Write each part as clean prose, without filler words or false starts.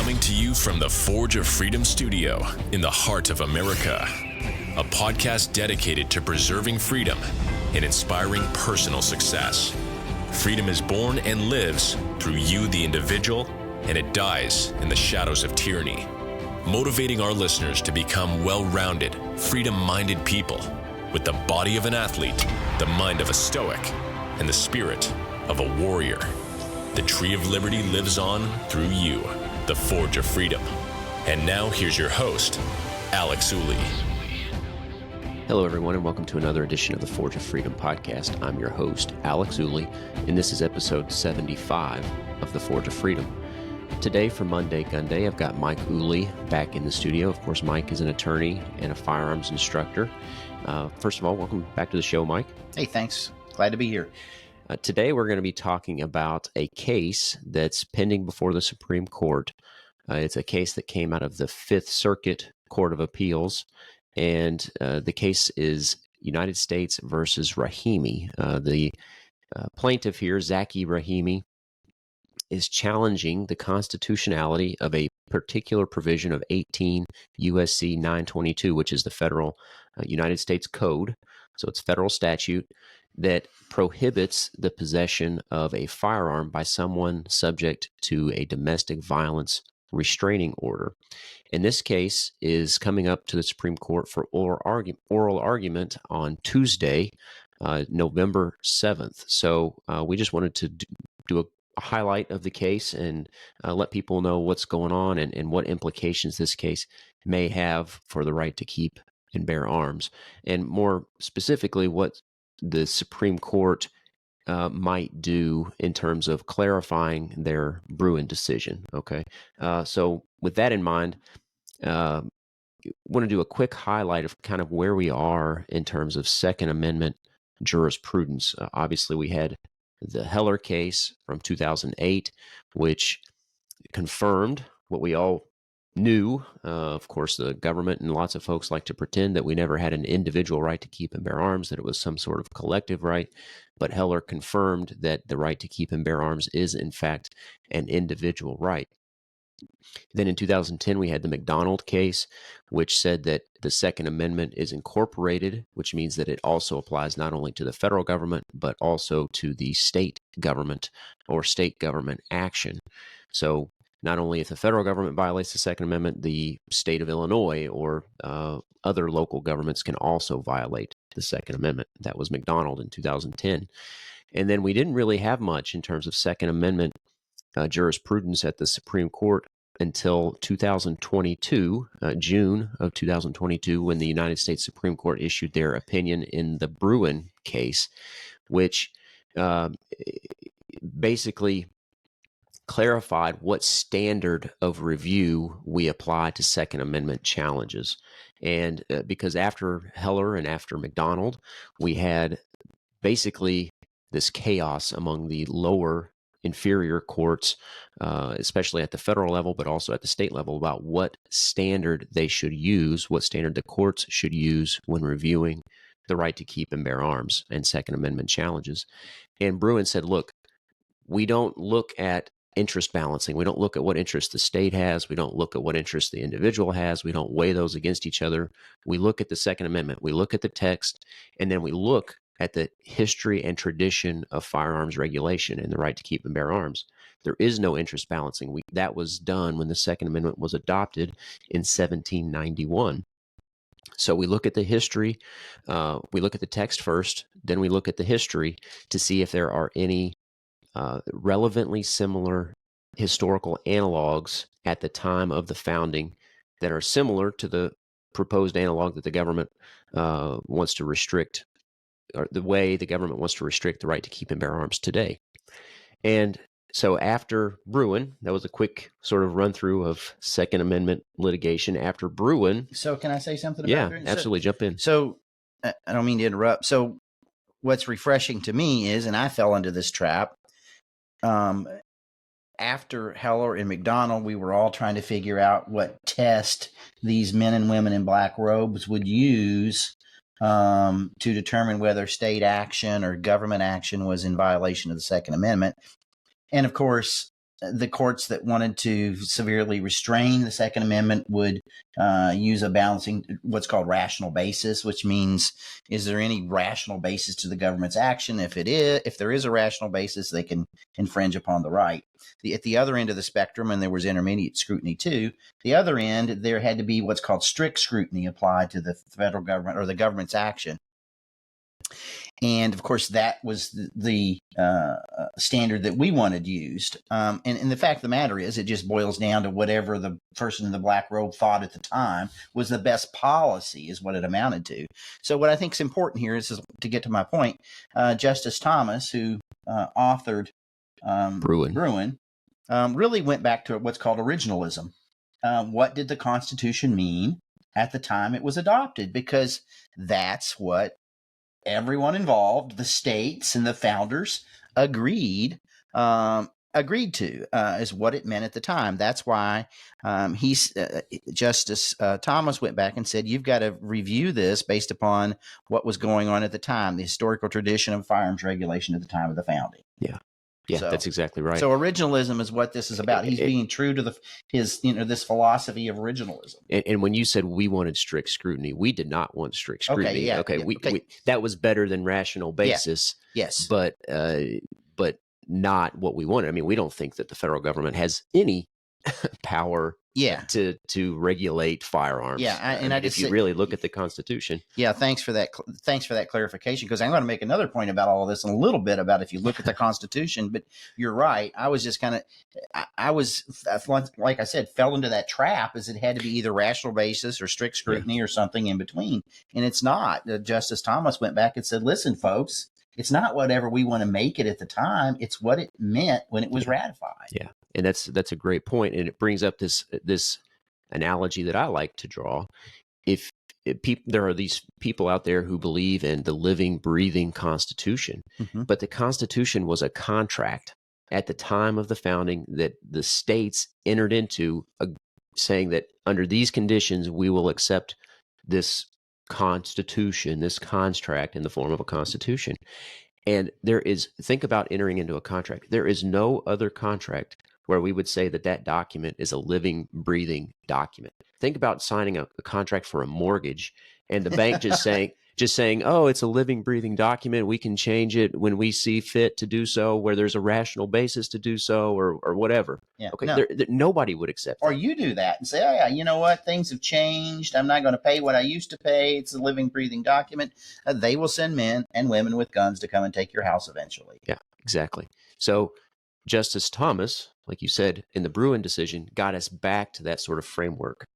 Coming to you from the Forge of Freedom studio in the heart of America. A podcast dedicated to preserving freedom and inspiring personal success. Freedom is born and lives through you, the individual, and it dies in the shadows of tyranny. Motivating our listeners to become well-rounded, freedom-minded people with the body of an athlete, the mind of a stoic, and the spirit of a warrior. The tree of liberty lives on through you, the Forge of Freedom. And now here's your host, Alex Ooley. Hello, everyone, and welcome to another edition of the Forge of Freedom podcast. I'm your host, Alex Ooley, and this is episode 75 of the Forge of Freedom. Today, for Monday Gun Day, I've got Mike Ooley back in the studio. Of course, Mike is an attorney and a firearms instructor. First of all, welcome back to the show, Mike. Hey, thanks. Glad to be here. Today, we're going to be talking about a case that's pending before the Supreme Court. It's a case that came out of the Fifth Circuit Court of Appeals, and the case is United States versus Rahimi. The plaintiff here, Zaki Rahimi, is challenging the constitutionality of a particular provision of 18 U.S.C. 922, which is the federal United States Code. So it's federal statute that prohibits the possession of a firearm by someone subject to a domestic violence restraining order. And this case is coming up to the Supreme Court for oral argument on Tuesday, November 7th. So we just wanted to do a highlight of the case and let people know what's going on and what implications this case may have for the right to keep and bear arms. And more specifically, what the Supreme Court might do in terms of clarifying their Bruin decision. Okay, so with that in mind, I want to do a quick highlight of kind of where we are in terms of Second Amendment jurisprudence. Obviously, we had the Heller case from 2008, which confirmed what we all knew. Of course, the government and lots of folks like to pretend that we never had an individual right to keep and bear arms, that it was some sort of collective right. But Heller confirmed that the right to keep and bear arms is, in fact, an individual right. Then in 2010, we had the McDonald case, which said that the Second Amendment is incorporated, which means that it also applies not only to the federal government, but also to the state government or state government action. So not only if the federal government violates the Second Amendment, the state of Illinois or other local governments can also violate the Second Amendment. That was McDonald in 2010. And then we didn't really have much in terms of Second Amendment jurisprudence at the Supreme Court until 2022, June of 2022, when the United States Supreme Court issued their opinion in the Bruin case, which basically clarified what standard of review we apply to Second Amendment challenges. And because after Heller and after McDonald, we had basically this chaos among the lower inferior courts, especially at the federal level, but also at the state level, about what standard they should use, what standard the courts should use when reviewing the right to keep and bear arms and Second Amendment challenges. And Bruin said, look, we don't look at interest balancing. We don't look at what interest the state has. We don't look at what interest the individual has. We don't weigh those against each other. We look at the Second Amendment. We look at the text, and then we look at the history and tradition of firearms regulation and the right to keep and bear arms. There is no interest balancing. That was done when the Second Amendment was adopted in 1791. So we look at the history, we look at the text first, then we look at the history to see if there are any relevantly similar historical analogs at the time of the founding that are similar to the proposed analog that the government wants to restrict, or the way the government wants to restrict the right to keep and bear arms today. And so after Bruin, that was a quick sort of run through of Second Amendment litigation. After Bruin. So can I say something about Yeah, Bruin? absolutely. Jump in. So I don't mean to interrupt. So what's refreshing to me is, and I fell into this trap, after Heller and McDonald, we were all trying to figure out what test these men and women in black robes would use to determine whether state action or government action was in violation of the Second Amendment. And of course, the courts that wanted to severely restrain the Second Amendment would use a balancing, what's called rational basis, which means, is there any rational basis to the government's action? If there is a rational basis, they can infringe upon the right. At the other end of the spectrum, and there was intermediate scrutiny too, the other end, there had to be what's called strict scrutiny applied to the federal government or the government's action. And of course, that was the standard that we wanted used. And the fact of the matter is, it just boils down to whatever the person in the black robe thought at the time was the best policy, is what it amounted to. So what I think is important here is to get to my point. Justice Thomas, who authored Bruin, really went back to what's called originalism. What did the Constitution mean at the time it was adopted? Because that's what everyone involved, the states and the founders, agreed to is what it meant at the time. That's why Justice Thomas went back and said, you've got to review this based upon what was going on at the time, the historical tradition of firearms regulation at the time of the founding. Yeah, that's exactly right. So originalism is what this is about. He's being true to this philosophy of originalism. And when you said we wanted strict scrutiny, we did not want strict scrutiny. We that was better than rational basis. Yes. But not what we wanted. I mean, we don't think that the federal government has any power to regulate firearms. If you really look at the Constitution. Yeah, thanks for that clarification, because I'm going to make another point about all of this in a little bit about if you look at the Constitution. But you're right. I was just like I said, fell into that trap, as it had to be either rational basis or strict scrutiny or something in between. And it's not. Justice Thomas went back and said, listen, folks, it's not whatever we want to make it at the time. It's what it meant when it was ratified. Yeah. And that's a great point, and it brings up this analogy that I like to draw. If there are these people out there who believe in the living, breathing Constitution, but the Constitution was a contract at the time of the founding that the states entered into, saying that under these conditions we will accept this Constitution, this contract in the form of a Constitution. And think about entering into a contract. There is no other contract where we would say that document is a living, breathing document. Think about signing a contract for a mortgage and the bank just saying, oh, it's a living, breathing document. We can change it when we see fit to do so, where there's a rational basis to do so, or whatever. Yeah, okay, no. Nobody would accept that. Or you do that and say, oh, yeah, you know what? Things have changed. I'm not going to pay what I used to pay. It's a living, breathing document. They will send men and women with guns to come and take your house eventually. Yeah, exactly. So Justice Thomas, like you said, in the Bruin decision, got us back to that sort of framework.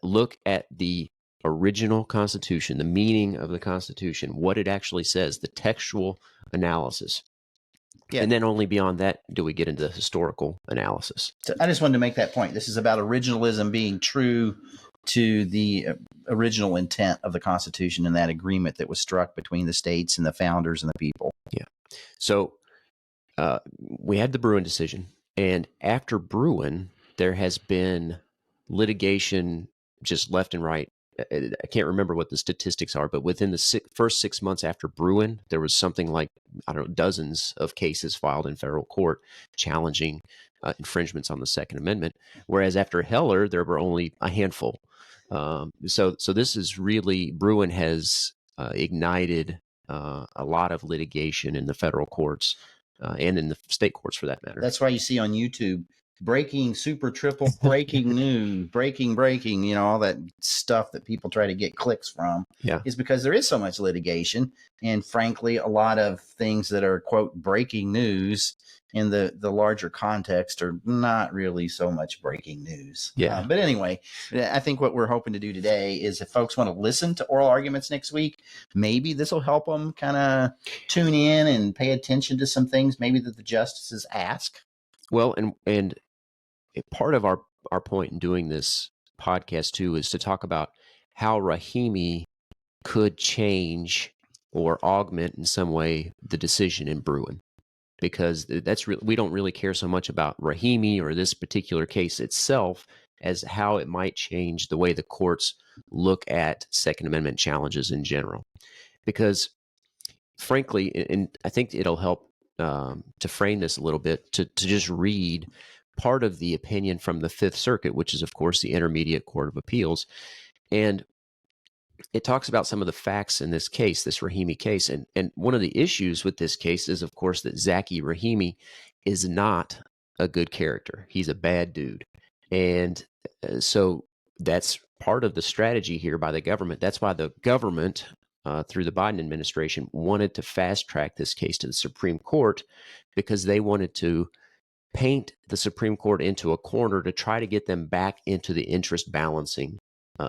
Look at the original Constitution, the meaning of the Constitution, what it actually says, the textual analysis. Yeah. And then only beyond that do we get into the historical analysis. So I just wanted to make that point. This is about originalism being true to the original intent of the Constitution and that agreement that was struck between the states and the founders and the people. Yeah. So we had the Bruin decision. And after Bruin, there has been litigation just left and right. I can't remember what the statistics are, but within the first 6 months after Bruin, there was something like, dozens of cases filed in federal court challenging infringements on the Second Amendment. Whereas after Heller, there were only a handful. So this is really, Bruin has ignited a lot of litigation in the federal courts and in the state courts, for that matter. That's why you see on YouTube, breaking, super, triple, breaking news, breaking, all that stuff that people try to get clicks from, is because there is so much litigation. And frankly, a lot of things that are, quote, breaking news in the larger context are not really so much breaking news. Yeah. But anyway, I think what we're hoping to do today is, if folks want to listen to oral arguments next week, maybe this will help them kind of tune in and pay attention to some things maybe that the justices ask. Well, and part of our point in doing this podcast too is to talk about how Rahimi could change or augment in some way the decision in Bruin, because we don't really care so much about Rahimi or this particular case itself as how it might change the way the courts look at Second Amendment challenges in general. Because frankly, and I think it'll help to frame this a little bit, to just read part of the opinion from the Fifth Circuit, which is, of course, the Intermediate Court of Appeals. And it talks about some of the facts in this case, this Rahimi case. And one of the issues with this case is, of course, that Zaki Rahimi is not a good character. He's a bad dude. And so that's part of the strategy here by the government. That's why the government, through the Biden administration, wanted to fast track this case to the Supreme Court, because they wanted to paint the Supreme Court into a corner to try to get them back into the interest balancing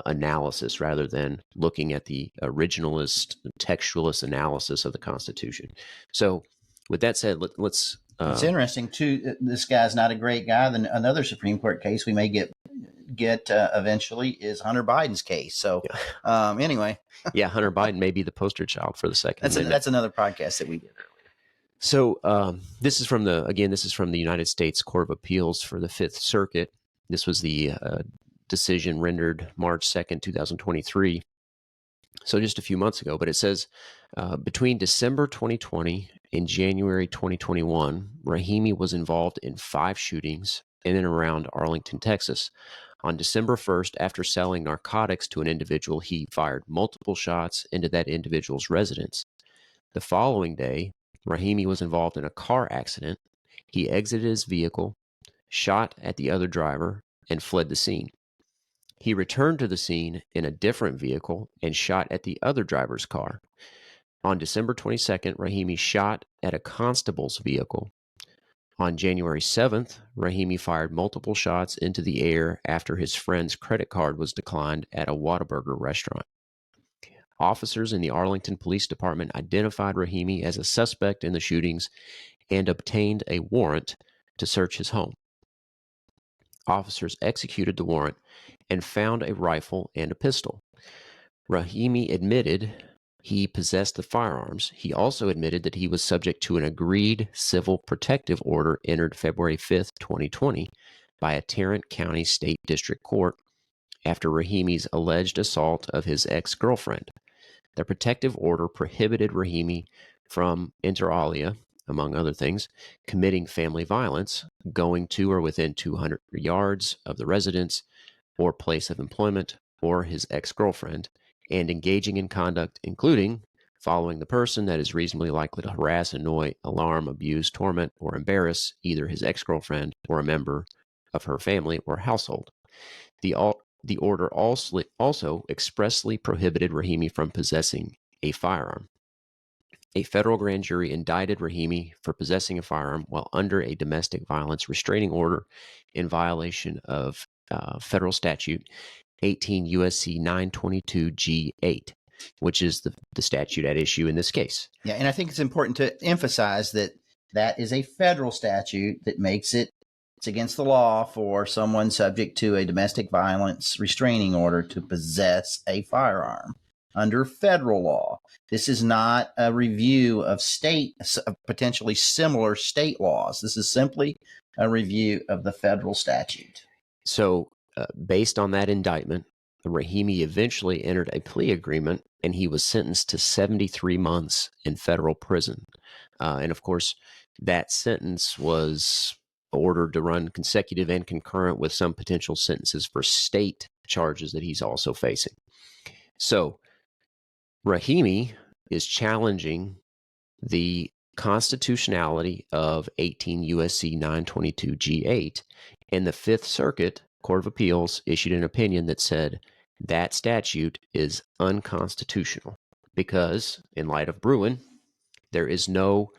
analysis, rather than looking at the originalist, textualist analysis of the Constitution. So with that said, let's... it's interesting, too. This guy's not a great guy. Then another Supreme Court case we may get eventually is Hunter Biden's case. So anyway. Yeah, Hunter Biden may be the poster child for the Second Amendment. That's another podcast that we did earlier. So this is from the United States Court of Appeals for the Fifth Circuit. This was the decision rendered March 2nd, 2023. So just a few months ago, but it says between December 2020 and January 2021, Rahimi was involved in 5 shootings in and around Arlington, Texas. On December 1st, after selling narcotics to an individual, he fired multiple shots into that individual's residence. The following day, Rahimi was involved in a car accident. He exited his vehicle, shot at the other driver, and fled the scene. He returned to the scene in a different vehicle and shot at the other driver's car. On December 22nd, Rahimi shot at a constable's vehicle. On January 7th, Rahimi fired multiple shots into the air after his friend's credit card was declined at a Whataburger restaurant. Officers in the Arlington Police Department identified Rahimi as a suspect in the shootings and obtained a warrant to search his home. Officers executed the warrant and found a rifle and a pistol. Rahimi admitted he possessed the firearms. He also admitted that he was subject to an agreed civil protective order entered February 5th, 2020 by a Tarrant County State District Court after Rahimi's alleged assault of his ex-girlfriend. The protective order prohibited Rahimi from, inter alia, among other things, committing family violence, going to or within 200 yards of the residence or place of employment or his ex-girlfriend, and engaging in conduct including following the person that is reasonably likely to harass, annoy, alarm, abuse, torment, or embarrass either his ex-girlfriend or a member of her family or household. The order also expressly prohibited Rahimi from possessing a firearm. A federal grand jury indicted Rahimi for possessing a firearm while under a domestic violence restraining order in violation of federal statute 18 U.S.C. 922 G8, which is the statute at issue in this case. Yeah, and I think it's important to emphasize that that is a federal statute that makes it's against the law for someone subject to a domestic violence restraining order to possess a firearm under federal law. This is not a review of potentially similar state laws. This is simply a review of the federal statute. So based on that indictment, Rahimi eventually entered a plea agreement and he was sentenced to 73 months in federal prison. And of course, that sentence was ordered to run consecutive and concurrent with some potential sentences for state charges that he's also facing. So Rahimi is challenging the constitutionality of 18 U.S.C. 922 G8, and the Fifth Circuit Court of Appeals issued an opinion that said that statute is unconstitutional because, in light of Bruin, there is no,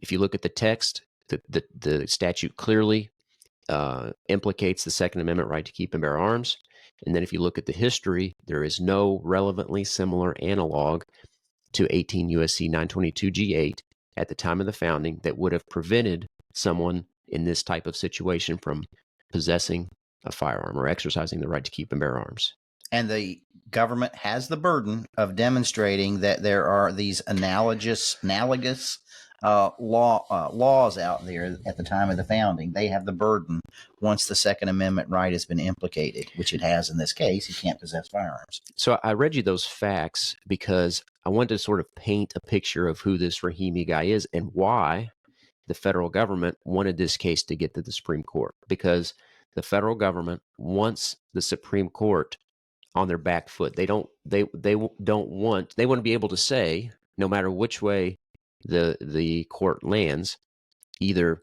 if you look at the text, the statute clearly implicates the Second Amendment right to keep and bear arms. And then if you look at the history, there is no relevantly similar analog to 18 U.S.C. 922 G8 at the time of the founding that would have prevented someone in this type of situation from possessing a firearm or exercising the right to keep and bear arms. And the government has the burden of demonstrating that there are these analogous laws out there at the time of the founding. They have the burden once the Second Amendment right has been implicated, which it has in this case. You can't possess firearms. So I read you those facts because I wanted to sort of paint a picture of who this Rahimi guy is and why the federal government wanted this case to get to the Supreme Court, because the federal government wants the Supreme Court on their back foot. They want to be able to say, no matter which way the court lands, either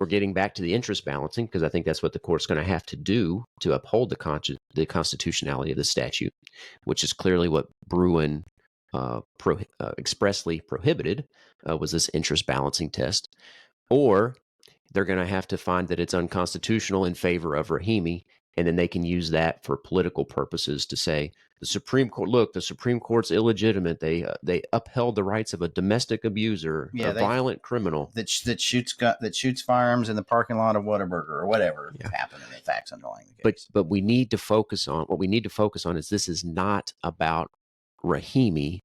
we're getting back to the interest balancing, because I think that's what the court's going to have to do to uphold the constitutionality of the statute, which is clearly what Bruin expressly prohibited, was this interest balancing test, or they're going to have to find that it's unconstitutional in favor of Rahimi, and then they can use that for political purposes to say, the Supreme Court, look, the Supreme Court's illegitimate. They upheld the rights of a domestic abuser, a violent criminal that shoots firearms in the parking lot of Whataburger or whatever happened in the facts underlying the case. But we need to focus on is this is not about Rahimi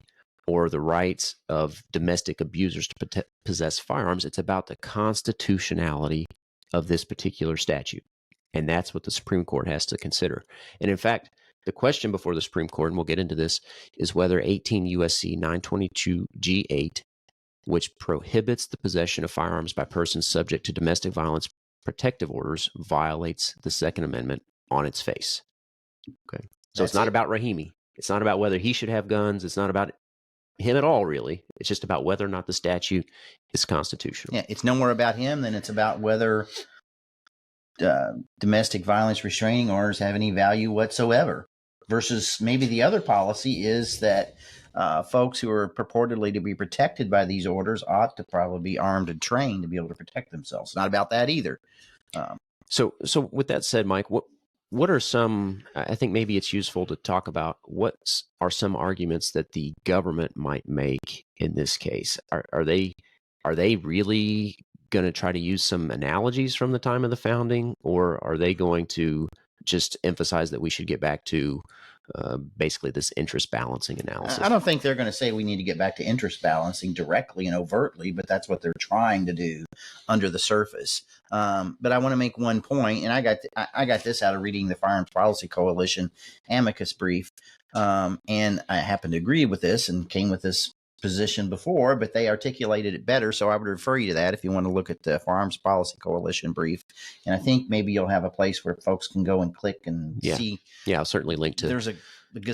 or the rights of domestic abusers to possess firearms. It's about the constitutionality of this particular statute. And that's what the Supreme Court has to consider. And in fact, the question before the Supreme Court, and we'll get into this, is whether 18 U.S.C. 922 G8, which prohibits the possession of firearms by persons subject to domestic violence protective orders, violates the Second Amendment on its face. Okay, so it's not about Rahimi. It's not about whether he should have guns. It's not about him at all, really. It's just about whether or not the statute is constitutional. Yeah, it's no more about him than it's about whether domestic violence restraining orders have any value whatsoever, versus maybe the other policy is that folks who are purportedly to be protected by these orders ought to probably be armed and trained to be able to protect themselves. It's not about that either. So with that said, Mike, what are some, I think maybe it's useful to talk about what are some arguments that the government might make in this case? Are they really going to try to use some analogies from the time of the founding, or are they going to just emphasize that we should get back to basically this interest balancing analysis? I don't think they're going to say we need to get back to interest balancing directly and overtly, but that's what they're trying to do under the surface. But I want to make one point, and I got this out of reading the Firearms Policy Coalition Amicus brief, and I happen to agree with this and came with this position before, but they articulated it better. So I would refer you to that if you want to look at the Firearms Policy Coalition brief. And I think maybe you'll have a place where folks can go and click and see. Yeah, I'll certainly link to there's a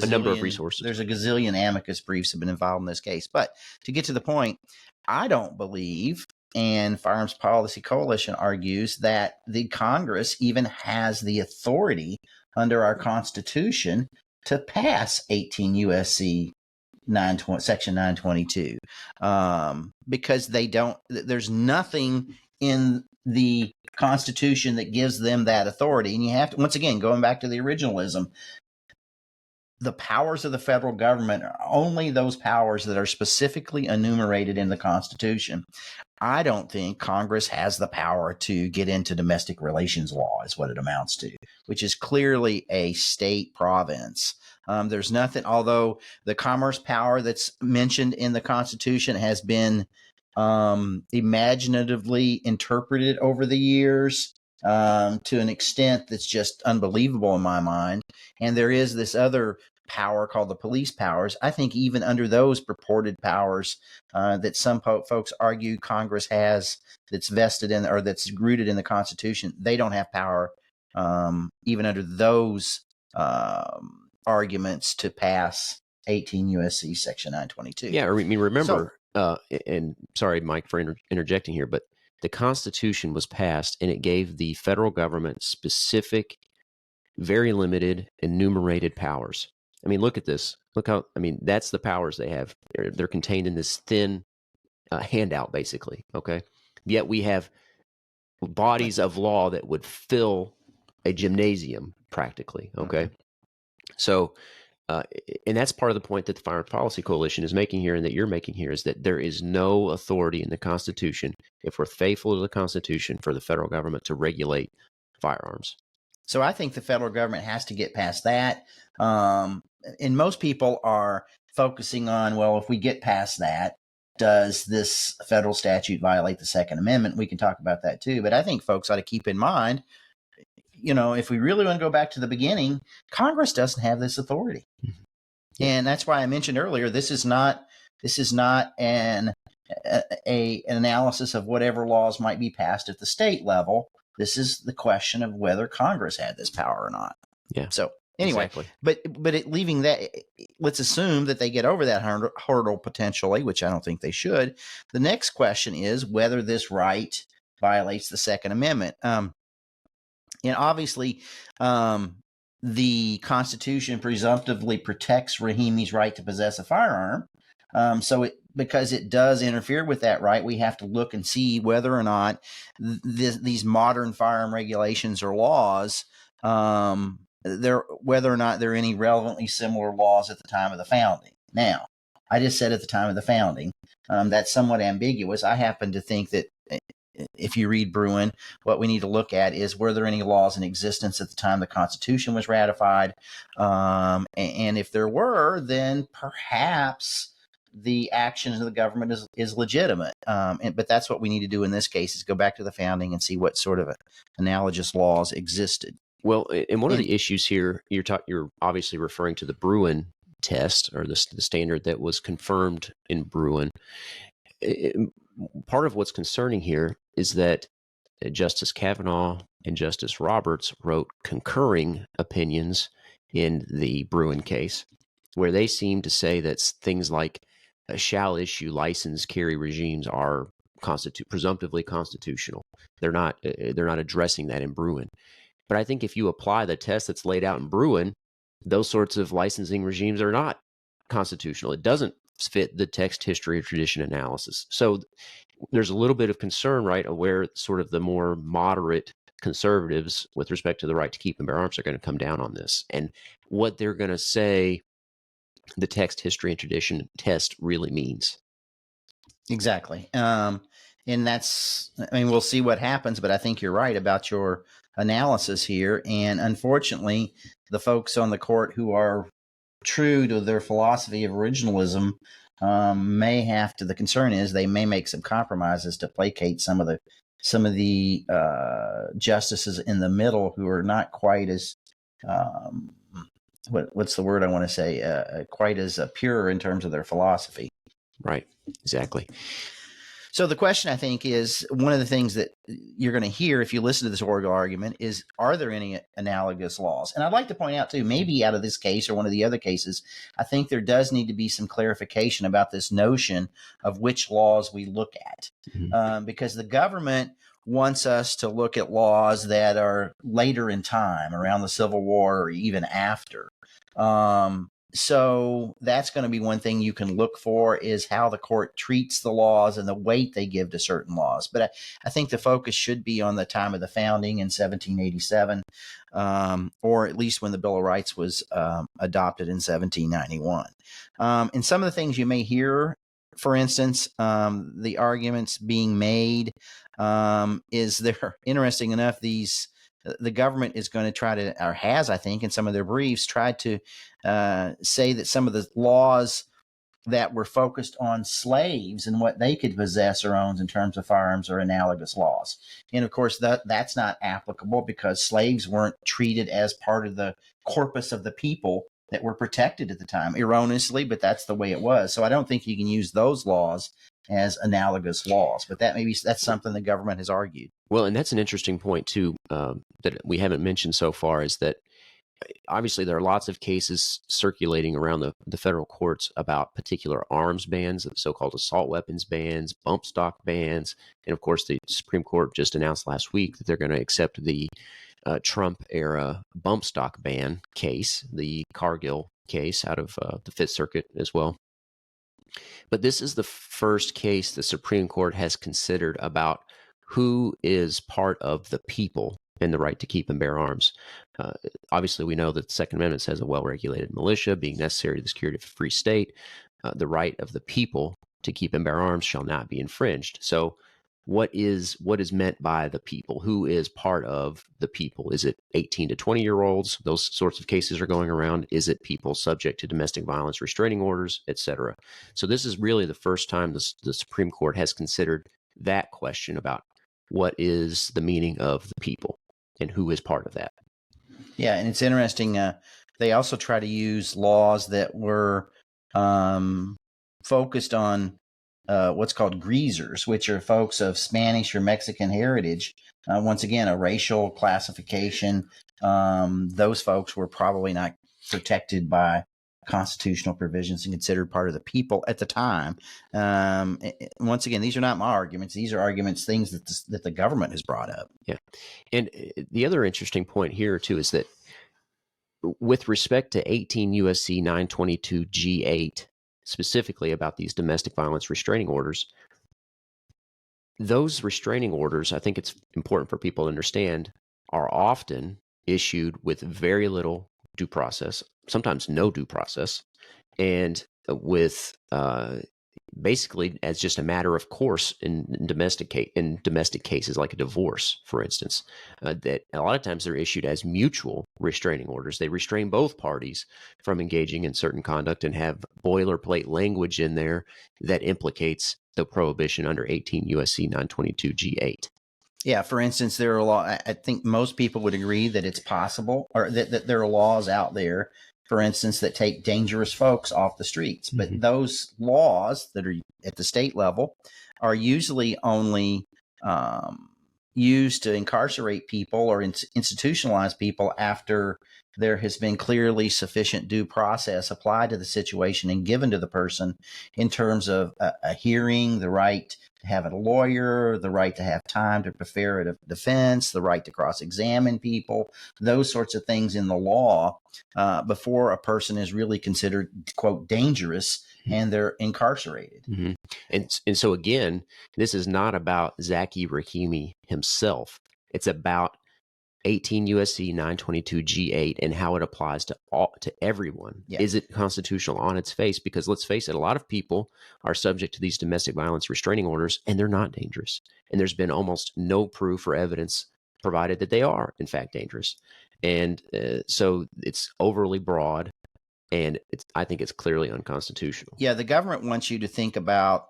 number of resources. There's a gazillion amicus briefs have been involved in this case. But to get to the point, I don't believe, and Firearms Policy Coalition argues, that the Congress even has the authority under our Constitution to pass 18 U.S.C. Section 922, because there's nothing in the Constitution that gives them that authority. And you have to, once again, going back to the originalism, the powers of the federal government are only those powers that are specifically enumerated in the Constitution. I don't think Congress has the power to get into domestic relations law, is what it amounts to, which is clearly a state province. There's nothing, although the commerce power that's mentioned in the Constitution has been imaginatively interpreted over the years to an extent that's just unbelievable in my mind. And there is this other power called the police powers. I think even under those purported powers that some folks argue Congress has, that's vested in or that's rooted in the Constitution, they don't have power even under those arguments to pass 18 U.S.C. Section 922. Yeah, I mean, remember, and sorry, Mike, for interjecting here, but the Constitution was passed and it gave the federal government specific, very limited, enumerated powers. I mean, look at this. Look how, I mean, that's the powers they have. They're contained in this thin handout, basically, okay? Yet we have bodies of law that would fill a gymnasium, practically, okay? So, and that's part of the point that the Firearms Policy Coalition is making here and that you're making here, is that there is no authority in the Constitution, if we're faithful to the Constitution, for the federal government to regulate firearms. So I think the federal government has to get past that. And most people are focusing on, well, if we get past that, does this federal statute violate the Second Amendment? We can talk about that too. But I think folks ought to keep in mind, you know, if we really want to go back to the beginning, Congress doesn't have this authority. And that's why I mentioned earlier, this is not an an analysis of whatever laws might be passed at the state level. This is the question of whether Congress had this power or not. Yeah. So anyway, exactly. but leaving that, let's assume that they get over that hurdle potentially, which I don't think they should. The next question is whether this right violates the Second Amendment. And obviously, the Constitution presumptively protects Rahimi's right to possess a firearm. Because it does interfere with that right, we have to look and see whether or not these modern firearm regulations or laws, whether or not there are any relevantly similar laws at the time of the founding. Now, I just said at the time of the founding. That's somewhat ambiguous. I happen to think that if you read Bruin, what we need to look at is were there any laws in existence at the time the Constitution was ratified? And if there were, then perhaps the actions of the government is legitimate. But that's what we need to do in this case, is go back to the founding and see what sort of analogous laws existed. Well, and one of the issues here, you're obviously referring to the Bruin test, or the standard that was confirmed in Bruin. Part of what's concerning here is that Justice Kavanaugh and Justice Roberts wrote concurring opinions in the Bruin case, where they seem to say that things like shall issue license carry regimes are presumptively constitutional. They're not addressing that in Bruin. But I think if you apply the test that's laid out in Bruin, those sorts of licensing regimes are not constitutional. It doesn't fit the text, history, or tradition analysis. So there's a little bit of concern, right, of where sort of the more moderate conservatives with respect to the right to keep and bear arms are going to come down on this, and what they're going to say the text, history, and tradition test really means. Exactly. And that's, I mean, we'll see what happens, but I think you're right about your analysis here. And unfortunately, the folks on the court who are true to their philosophy of originalism may have to, the concern is they may make some compromises to placate some of the justices in the middle who are not quite as what's the word I want to say, quite as pure in terms of their philosophy. Right. Exactly. So the question, I think, is one of the things that you're going to hear if you listen to this oral argument is, are there any analogous laws? And I'd like to point out, too, maybe out of this case or one of the other cases, I think there does need to be some clarification about this notion of which laws we look at. Mm-hmm. Because the government wants us to look at laws that are later in time, around the Civil War or even after. So that's going to be one thing you can look for, is how the court treats the laws and the weight they give to certain laws. But I think the focus should be on the time of the founding in 1787, or at least when the Bill of Rights was adopted in 1791. And some of the things you may hear, for instance, the arguments being made is they're interesting enough. The government is going to try to, or has, I think, in some of their briefs, tried to say that some of the laws that were focused on slaves and what they could possess or own in terms of firearms are analogous laws. And of course, that's not applicable, because slaves weren't treated as part of the corpus of the people that were protected at the time, erroneously, but that's the way it was. So I don't think you can use those laws as analogous laws, but that's something the government has argued. Well, and that's an interesting point too, that we haven't mentioned so far, is that obviously there are lots of cases circulating around the federal courts about particular arms bans, so-called assault weapons bans, bump stock bans, and of course the Supreme Court just announced last week that they're going to accept the Trump-era bump stock ban case, the Cargill case out of the Fifth Circuit as well. But this is the first case the Supreme Court has considered about who is part of the people in the right to keep and bear arms. Obviously, we know that the Second Amendment says a well-regulated militia being necessary to the security of a free state. The right of the people to keep and bear arms shall not be infringed. So what is meant by the people? Who is part of the people? Is it 18 to 20-year-olds? Those sorts of cases are going around. Is it people subject to domestic violence restraining orders, etc.? So this is really the first time the Supreme Court has considered that question about what is the meaning of the people and who is part of that. Yeah, and it's interesting. They also try to use laws that were focused on what's called greasers, which are folks of Spanish or Mexican heritage. Once again, a racial classification. Those folks were probably not protected by constitutional provisions and considered part of the people at the time. Once again, these are not my arguments. These are arguments, things that the government has brought up. Yeah. And the other interesting point here, too, is that with respect to 18 U.S.C. 922 G8, specifically about these domestic violence restraining orders, those restraining orders, I think it's important for people to understand, are often issued with very little due process, sometimes no due process, and with basically as just a matter of course in domestic cases like a divorce, for instance, that a lot of times they're issued as mutual restraining orders. They restrain both parties from engaging in certain conduct and have boilerplate language in there that implicates the prohibition under 18 U.S.C. 922 G8. Yeah, for instance, there are I think most people would agree that it's possible, or that there are laws out there, for instance, that take dangerous folks off the streets. But those laws that are at the state level are usually only used to incarcerate people or institutionalize people after there has been clearly sufficient due process applied to the situation and given to the person in terms of a hearing, the right to have a lawyer, the right to have time to prepare a defense, the right to cross-examine people, those sorts of things in the law before a person is really considered, quote, dangerous and they're incarcerated. Mm-hmm. And so again, this is not about Zaki Rahimi himself. It's about 18 U.S.C. 922 G8 and how it applies to everyone. Yeah. Is it constitutional on its face? Because let's face it, a lot of people are subject to these domestic violence restraining orders and they're not dangerous. And there's been almost no proof or evidence provided that they are, in fact, dangerous. And so it's overly broad, and I think it's clearly unconstitutional. Yeah, the government wants you to think about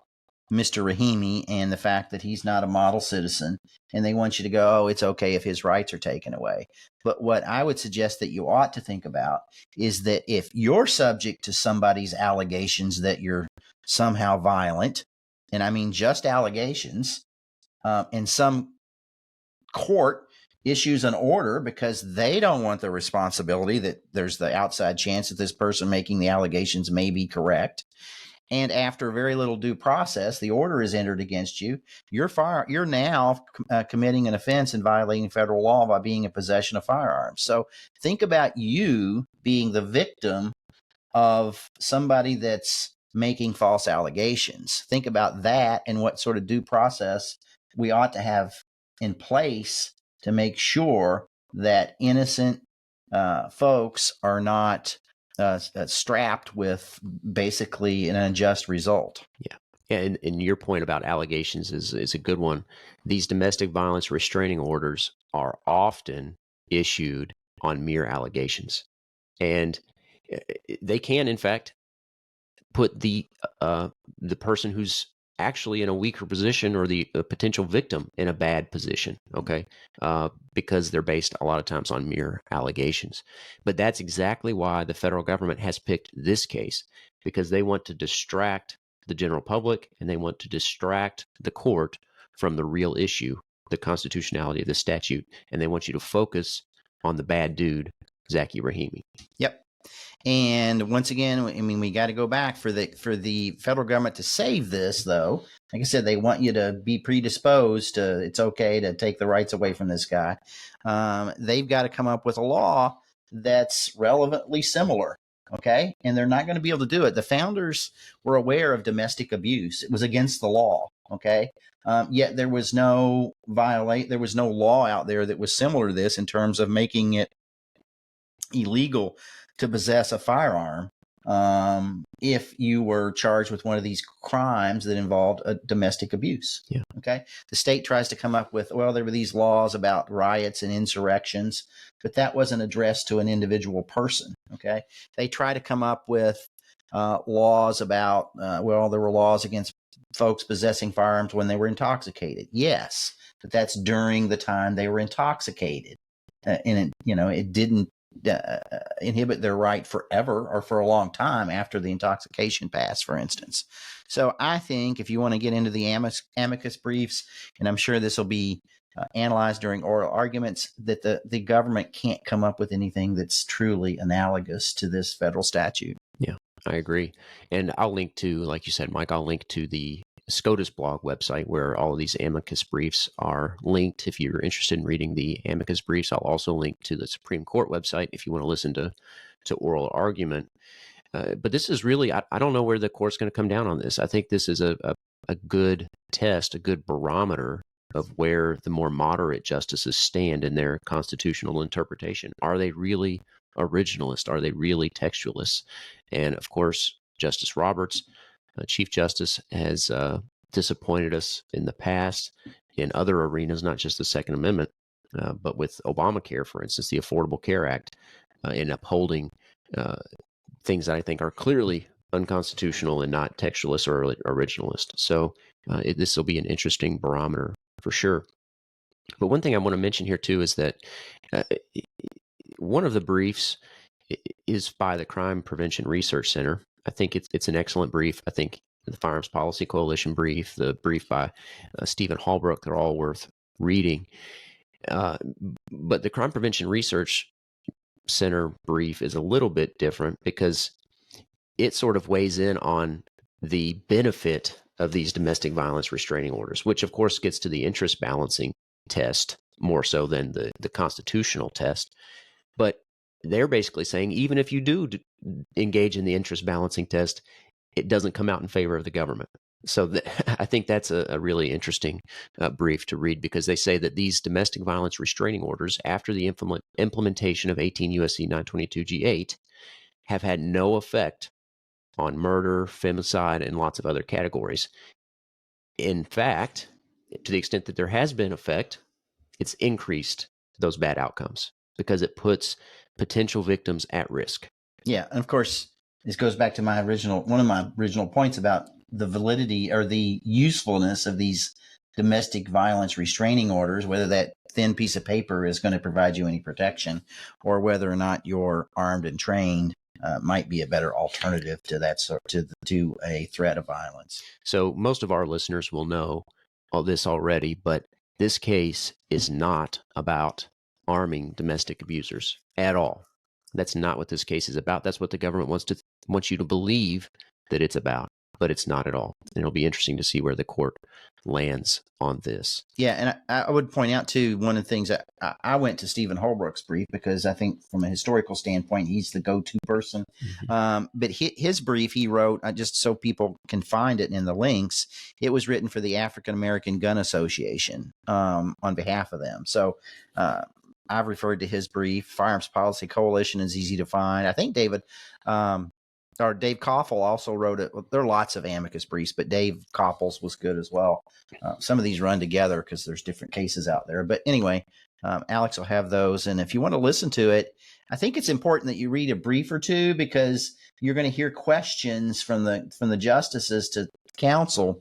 Mr. Rahimi and the fact that he's not a model citizen, and they want you to go, oh, it's okay if his rights are taken away. But what I would suggest that you ought to think about is that if you're subject to somebody's allegations that you're somehow violent, and I mean just allegations, and some court issues an order because they don't want the responsibility that there's the outside chance that this person making the allegations may be correct. And after very little due process, the order is entered against you. You're now committing an offense and violating federal law by being in possession of firearms. So think about you being the victim of somebody that's making false allegations. Think about that and what sort of due process we ought to have in place to make sure that innocent folks are not strapped with basically an unjust result. Yeah, and your point about allegations is a good one. These domestic violence restraining orders are often issued on mere allegations, and they can, in fact, put the person who's actually in a weaker position or the potential victim in a bad position, okay? Because they're based a lot of times on mere allegations. But that's exactly why the federal government has picked this case, because they want to distract the general public and they want to distract the court from the real issue, the constitutionality of the statute, and they want you to focus on the bad dude, Zaki Rahimi. Yep. And once again, I mean, we got to go back for the federal government to save this, though. Like I said, they want you to be predisposed to it's okay to take the rights away from this guy. They've got to come up with a law that's relevantly similar. Okay. And they're not going to be able to do it. The founders were aware of domestic abuse. It was against the law. Okay. Yet there was no law out there that was similar to this in terms of making it illegal to possess a firearm if you were charged with one of these crimes that involved domestic abuse. Yeah. Okay. The state tries to come up with, well, there were these laws about riots and insurrections, but that wasn't addressed to an individual person. Okay. They try to come up with laws about, there were laws against folks possessing firearms when they were intoxicated. Yes, but that's during the time they were intoxicated. And it didn't inhibit their right forever or for a long time after the intoxication pass, for instance. So I think if you want to get into the amicus briefs, and I'm sure this will be analyzed during oral arguments, that the government can't come up with anything that's truly analogous to this federal statute. Yeah, I agree. And I'll link to, like you said, Mike, I'll link to the SCOTUSblog website where all of these amicus briefs are linked. If you're interested in reading the amicus briefs, I'll also link to the Supreme Court website if you want to listen to oral argument. But this is really, I don't know where the court's going to come down on this. I think this is a good test, a good barometer of where the more moderate justices stand in their constitutional interpretation. Are they really originalist? Are they really textualists? And of course, Justice Roberts, Chief Justice, has disappointed us in the past in other arenas, not just the Second Amendment, but with Obamacare, for instance, the Affordable Care Act, in upholding things that I think are clearly unconstitutional and not textualist or originalist. So this will be an interesting barometer for sure. But one thing I want to mention here too is that one of the briefs is by the Crime Prevention Research Center. I think it's an excellent brief. I think the Firearms Policy Coalition brief, the brief by Stephen Halbrook, they're all worth reading. But the Crime Prevention Research Center brief is a little bit different because it sort of weighs in on the benefit of these domestic violence restraining orders, which of course gets to the interest balancing test more so than the constitutional test. But they're basically saying even if you do engage in the interest balancing test, it doesn't come out in favor of the government. So I think that's a really interesting brief to read, because they say that these domestic violence restraining orders, after the implementation of 18 U.S.C. 922 G8, have had no effect on murder, femicide, and lots of other categories. In fact, to the extent that there has been effect, it's increased those bad outcomes because it puts potential victims at risk. Yeah, and of course, this goes back to one of my original points about the validity or the usefulness of these domestic violence restraining orders, whether that thin piece of paper is going to provide you any protection or whether or not you're armed and trained. Might be a better alternative to that to a threat of violence. So most of our listeners will know all this already, but this case is not about arming domestic abusers at all. That's not what this case is about. That's what the government wants you to believe that it's about, but it's not at all. And it'll be interesting to see where the court lands on this. Yeah, and I would point out too, one of the things that I went to Stephen Holbrook's brief because I think from a historical standpoint, he's the go-to person. Mm-hmm. But his brief he wrote, just so people can find it in the links, it was written for the African American Gun Association on behalf of them. So I've referred to his brief. Firearms Policy Coalition is easy to find. I think Dave Koffel also wrote it. There are lots of amicus briefs, but Dave Koppel's was good as well. Some of these run together because there's different cases out there. But anyway, Alex will have those. And if you want to listen to it, I think it's important that you read a brief or two because you're going to hear questions from the justices to counsel.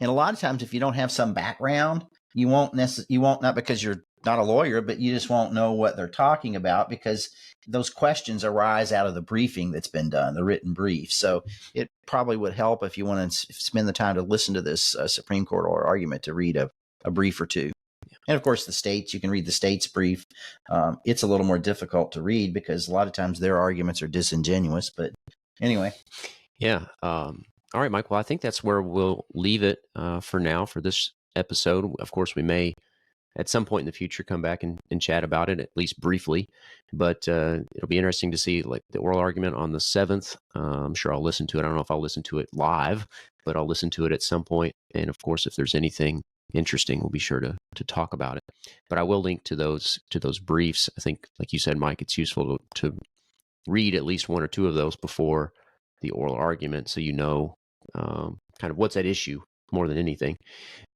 And a lot of times, if you don't have some background, you won't not because you're not a lawyer, but you just won't know what they're talking about because those questions arise out of the briefing that's been done, the written brief. So it probably would help if you want to spend the time to listen to this Supreme Court oral argument to read a brief or two. And of course, the states, you can read the state's brief. It's a little more difficult to read because a lot of times their arguments are disingenuous. But anyway. Yeah. All right, Mike. Well, I think that's where we'll leave it for now for this episode. Of course, we may at some point in the future come back and chat about it, at least briefly. But it'll be interesting to see like the oral argument on the 7th. I'm sure I'll listen to it. I don't know if I'll listen to it live, but I'll listen to it at some point. And of course, if there's anything interesting, we'll be sure to talk about it. But I will link to those briefs. I think, like you said, Mike, it's useful to read at least one or two of those before the oral argument so you know kind of what's at issue more than anything.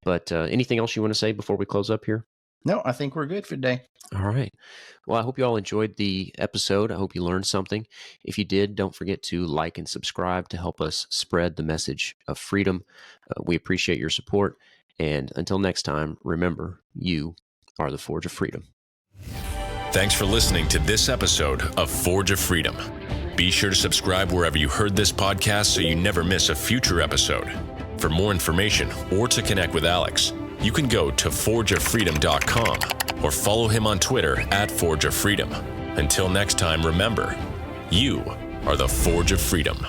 But anything else you want to say before we close up here? No, I think we're good for today. All right. Well, I hope you all enjoyed the episode. I hope you learned something. If you did, don't forget to like and subscribe to help us spread the message of freedom. We appreciate your support. And until next time, remember, you are the forge of freedom. Thanks for listening to this episode of Forge of Freedom. Be sure to subscribe wherever you heard this podcast so you never miss a future episode. For more information or to connect with Alex, you can go to forgeoffreedom.com or follow him on Twitter at Forge of Freedom. Until next time, remember, you are the Forge of Freedom.